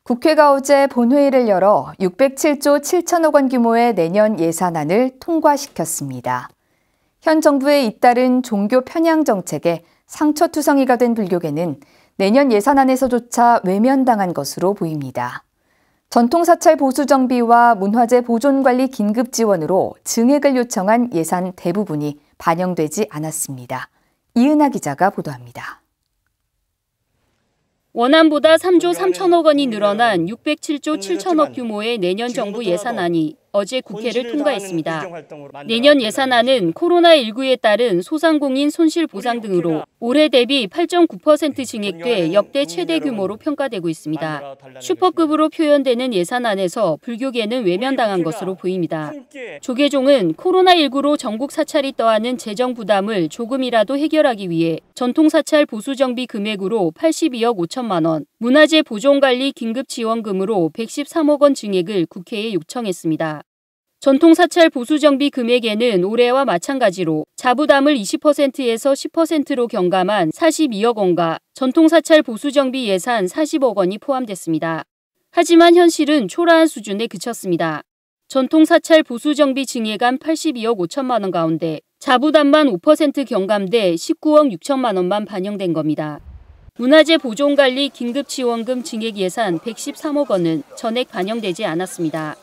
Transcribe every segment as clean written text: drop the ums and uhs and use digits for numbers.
국회가 어제 본회의를 열어 607조 7천억 원 규모의 내년 예산안을 통과시켰습니다. 현 정부의 잇따른 종교 편향 정책에 상처투성이가 된 불교계는 내년 예산안에서조차 외면당한 것으로 보입니다. 전통사찰 보수 정비와 문화재 보존 관리 긴급 지원으로 증액을 요청한 예산 대부분이 반영되지 않았습니다. 이은하 기자가 보도합니다. 원안보다 3조 3천억 원이 늘어난 607조 7천억 규모의 내년 정부 예산안이 어제 국회를 통과했습니다. 내년 예산안은 코로나19에 따른 소상공인 손실 보상 등으로 올해 대비 8.9% 증액돼 역대 최대 규모로 평가되고 있습니다. 슈퍼급으로 표현되는 예산안에서 불교계는 외면당한 것으로 보입니다. 조계종은 코로나19로 전국 사찰이 떠안은 재정 부담을 조금이라도 해결하기 위해 전통사찰 보수정비 금액으로 82억 5천만 원, 문화재 보존관리 긴급지원금으로 113억 원 증액을 국회에 요청했습니다. 전통사찰 보수정비 금액에는 올해와 마찬가지로 자부담을 20%에서 10%로 경감한 42억 원과 전통사찰 보수정비 예산 40억 원이 포함됐습니다. 하지만 현실은 초라한 수준에 그쳤습니다. 전통사찰 보수정비 증액안 82억 5천만 원 가운데 자부담만 5% 경감돼 19억 6천만 원만 반영된 겁니다. 문화재 보존관리 긴급지원금 증액 예산 113억 원은 전액 반영되지 않았습니다.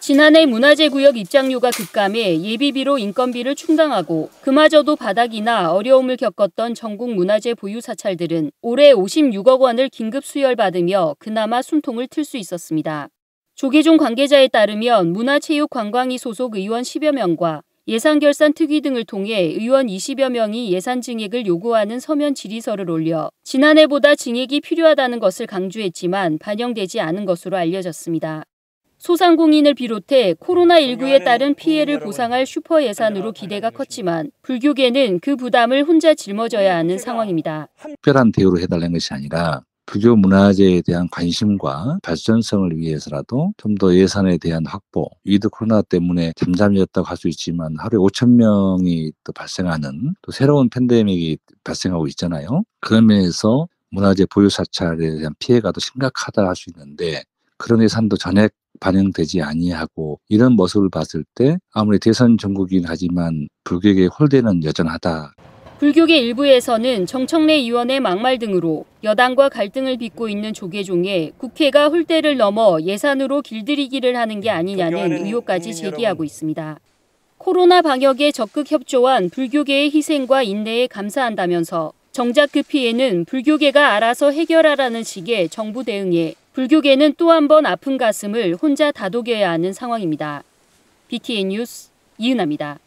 지난해 문화재구역 입장료가 급감해 예비비로 인건비를 충당하고 그마저도 바닥이나 어려움을 겪었던 전국 문화재 보유 사찰들은 올해 56억 원을 긴급 수혈받으며 그나마 숨통을 틀 수 있었습니다. 조계종 관계자에 따르면 문화체육관광위 소속 의원 10여 명과 예산결산 특위 등을 통해 의원 20여 명이 예산 증액을 요구하는 서면 질의서를 올려 지난해보다 증액이 필요하다는 것을 강조했지만 반영되지 않은 것으로 알려졌습니다. 소상공인을 비롯해 코로나19에 따른 피해를 보상할 슈퍼 예산으로 기대가 컸지만 불교계는 그 부담을 혼자 짊어져야 하는 상황입니다. 특별한 대우를 해달라는 것이 아니라 불교 문화재에 대한 관심과 발전성을 위해서라도 좀 더 예산에 대한 확보, 위드 코로나 때문에 잠잠해졌다고 할 수 있지만 하루에 5천 명이 또 발생하는 또 새로운 팬데믹이 발생하고 있잖아요. 그런 면에서 문화재 보유 사찰에 대한 피해가 더 심각하다 할 수 있는데 그런 예산도 전액 반영되지 아니하고 이런 모습을 봤을 때 아무리 대선 정국이긴 하지만 불교계의 홀대는 여전하다. 불교계 일부에서는 정청래 의원의 막말 등으로 여당과 갈등을 빚고 있는 조계종에 국회가 홀대를 넘어 예산으로 길들이기를 하는 게 아니냐는 의혹까지 제기하고 있습니다. 코로나 방역에 적극 협조한 불교계의 희생과 인내에 감사한다면서 정작 그 피해는 불교계가 알아서 해결하라는 식의 정부 대응에 불교계는 또 한 번 아픈 가슴을 혼자 다독여야 하는 상황입니다. BTN 뉴스 이은하입니다.